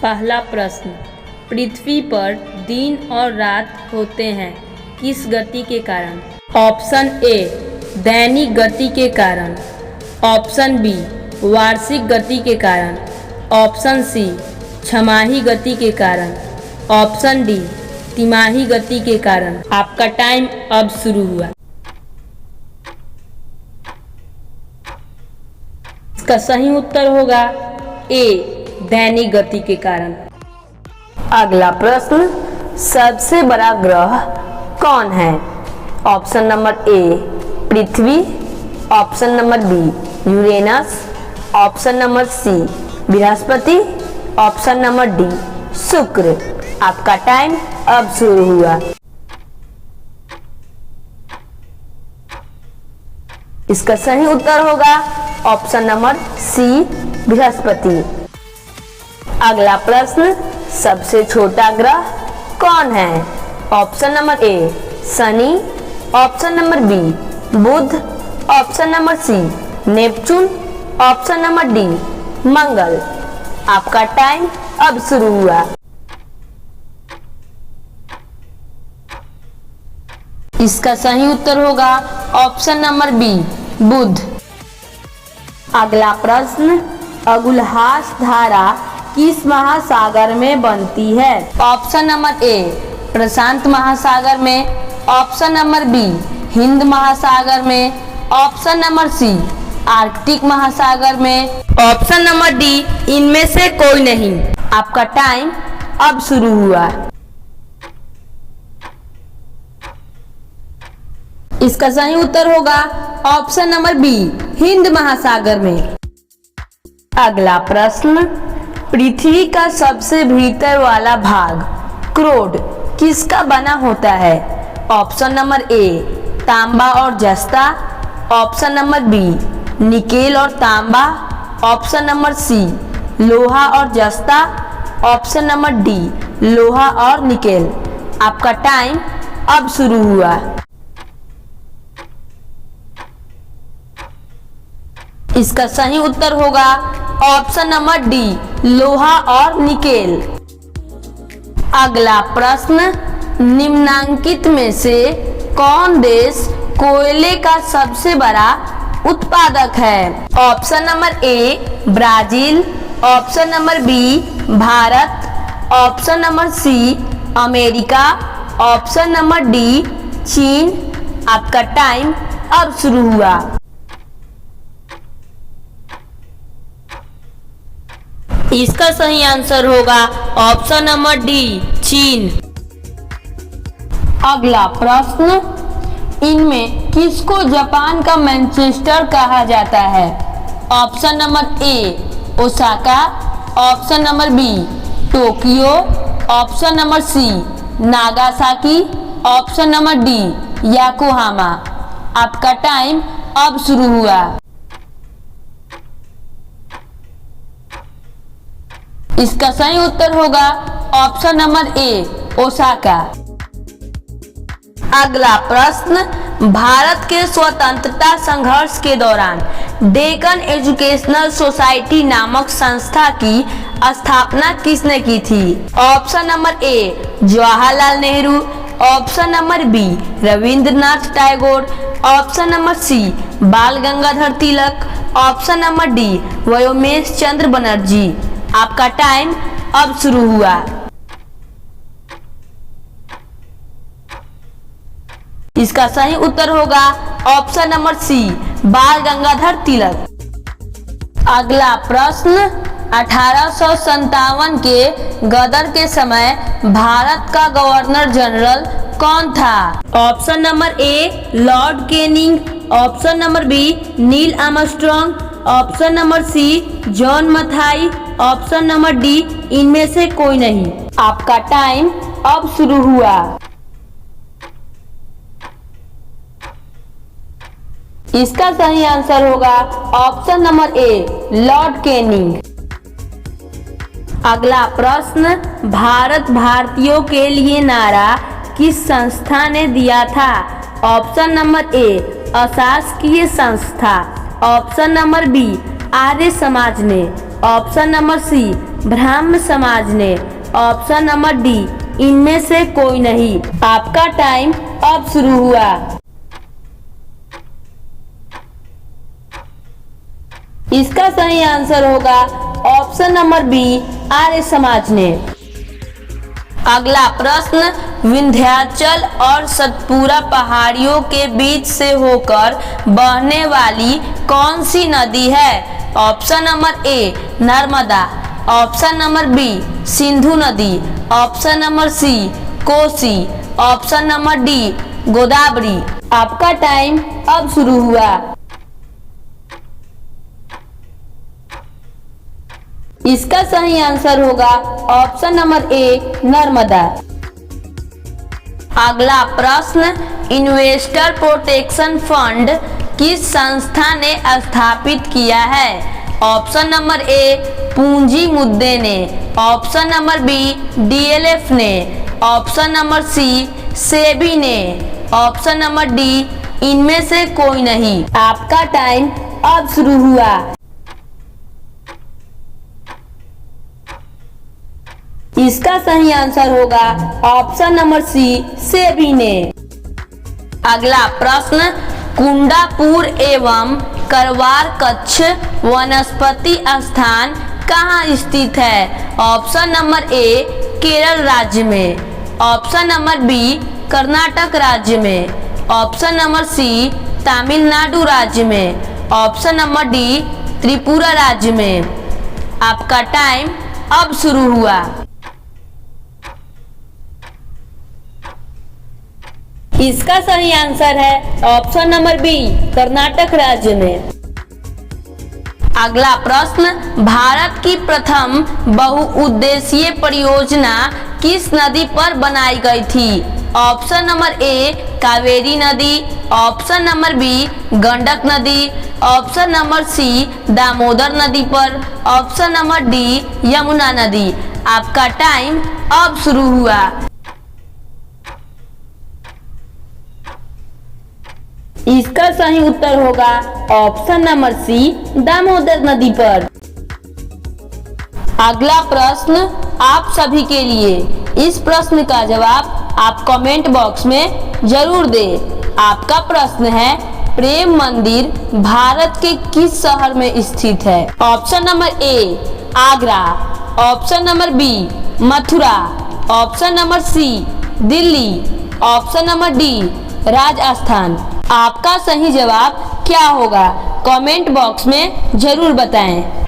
पहला प्रश्न, पृथ्वी पर दिन और रात होते हैं किस गति के कारण? ऑप्शन ए दैनिक गति के कारण, ऑप्शन बी वार्षिक गति के कारण, ऑप्शन सी छमाही गति के कारण, ऑप्शन डी तिमाही गति के कारण। आपका टाइम अब शुरू हुआ। इसका सही उत्तर होगा ए दैनिक गति के कारण। अगला प्रश्न, सबसे बड़ा ग्रह कौन है? ऑप्शन नंबर ए पृथ्वी, option number B Uranus, option number C बृहस्पति, ऑप्शन नंबर डी शुक्र। आपका टाइम अब शुरू हुआ। इसका सही उत्तर होगा ऑप्शन नंबर सी बृहस्पति। अगला प्रश्न, सबसे छोटा ग्रह कौन है? ऑप्शन नंबर ए शनि, ऑप्शन नंबर बी बुध, option number C Neptune, option number D मंगल। आपका टाइम अब शुरू हुआ। इसका सही उत्तर होगा ऑप्शन नंबर बी बुध। अगला प्रश्न, अगुलहास धारा किस महासागर में बनती है? ऑप्शन नंबर ए प्रशांत महासागर में, ऑप्शन नंबर बी हिंद महासागर में, ऑप्शन नंबर सी आर्कटिक महासागर में, ऑप्शन नंबर डी इनमें से कोई नहीं। आपका टाइम अब शुरू हुआ। इसका सही उत्तर होगा ऑप्शन नंबर बी हिंद महासागर में। अगला प्रश्न, पृथ्वी का सबसे भीतर वाला भाग क्रोड किसका बना होता है? ऑप्शन नंबर ए तांबा और जस्ता, ऑप्शन नंबर बी निकेल और तांबा, ऑप्शन नंबर सी लोहा और जस्ता, ऑप्शन नंबर डी लोहा और निकेल। आपका टाइम अब शुरू हुआ। इसका सही उत्तर होगा ऑप्शन नंबर डी लोहा और निकेल। अगला प्रश्न, निम्नांकित में से कौन देश कोयले का सबसे बड़ा उत्पादक है? Option number A Brazil, option number B Bharat, option number C America, option number D चीन। आपका टाइम अब शुरू हुआ। इसका सही आंसर होगा ऑप्शन नंबर डी चीन। अगला प्रश्न, इनमें किसको जापान का मैनचेस्टर कहा जाता है? Option number A Osaka, option number B Tokyo, option number C Nagasaki, option number D Yokohama. आपका टाइम अब शुरू हुआ। इसका सही उत्तर होगा ऑप्शन नंबर ए ओसाका। अगला प्रश्न, भारत के स्वतंत्रता संघर्ष के दौरान डेक्कन एजुकेशनल सोसाइटी नामक संस्था की स्थापना किसने की थी? Option number A Jawaharlal Nehru, option number B Rabindranath Tagore, option number C Bal Gangadhar Tilak, option number D Womesh Chandra Banerjee. आपका टाइम अब शुरू हुआ। इसका सही उत्तर होगा option number C Bal Gangadhar तिलक। अगला प्रश्न, 1857 के गदर के समय भारत का गवर्नर जनरल कौन था? Option number A Lord Canning, option number B Neil Armstrong, option number C John Mathai, option number D इनमें से कोई नहीं। आपका टाइम अब शुरू हुआ। इसका सही आंसर होगा option number A Lord Canning. अगला प्रश्न, भारत भारतीयों के लिए नारा किस संस्था ने दिया था? ऑप्शन नंबर ए अशासकीय संस्था, option number B Arya Samaj ने, ऑप्शन नंबर सी ब्राह्म समाज ने। ऑप्शन नंबर डी, इनमें से कोई नहीं। आपका टाइम अब शुरू हुआ। इसका सही आंसर होगा option number B, Arya Samaj ने। अगला प्रश्न, विंध्याचल और सतपुरा पहाड़ियों के बीच से होकर बहने वाली कौन सी नदी है? Option number A, Narmada. Option number B, Sindhu नदी। Option number C, Kosi. Option number D, Godavari. आपका टाइम अब शुरू हुआ। इसका सही आंसर होगा ऑप्शन नंबर ए, नर्मदा। अगला प्रश्न, इन्वेस्टर प्रोटेक्शन फंड किस संस्था ने स्थापित किया है? ऑप्शन नंबर ए, पूंजी मुद्दे ने। ऑप्शन नंबर बी, डीएलएफ ने। ऑप्शन नंबर सी, सेबी ने। ऑप्शन नंबर डी, इनमें से कोई नहीं। आपका टाइम अब शुरू हुआ। इसका सही आंसर होगा ऑप्शन नंबर सी, सेबी ने। अगला प्रश्न, कुंडापुर एवं करवार कच्छ वनस्पति स्थान कहाँ स्थित है? ऑप्शन नंबर ए, केरल राज्य में। ऑप्शन नंबर बी, कर्नाटक राज्य में। ऑप्शन नंबर सी, तमिलनाडु राज्य में। ऑप्शन नंबर डी, त्रिपुरा राज्य में। आपका टाइम अब शुरू हुआ। इसका सही आंसर है ऑप्शन नंबर बी, कर्नाटक राज्य में। अगला प्रश्न, भारत की प्रथम बहुउद्देशीय परियोजना किस नदी पर बनाई गई थी? ऑप्शन नंबर ए, कावेरी नदी। ऑप्शन नंबर बी, गंडक नदी। ऑप्शन नंबर सी, दामोदर नदी पर। ऑप्शन नंबर डी, यमुना नदी। आपका टाइम अब शुरू हुआ। इसका सही उत्तर होगा ऑप्शन नंबर सी, दामोदर नदी पर। अगला प्रश्न आप सभी के लिए। इस प्रश्न का जवाब आप कमेंट बॉक्स में जरूर दें। आपका प्रश्न है, प्रेम मंदिर भारत के किस शहर में स्थित है? Option number A, Agra. Option number B, Mathura. Option number C, Delhi. Option number D, Rajasthan. आपका सही जवाब क्या होगा? कमेंट बॉक्स में जरूर बताएं।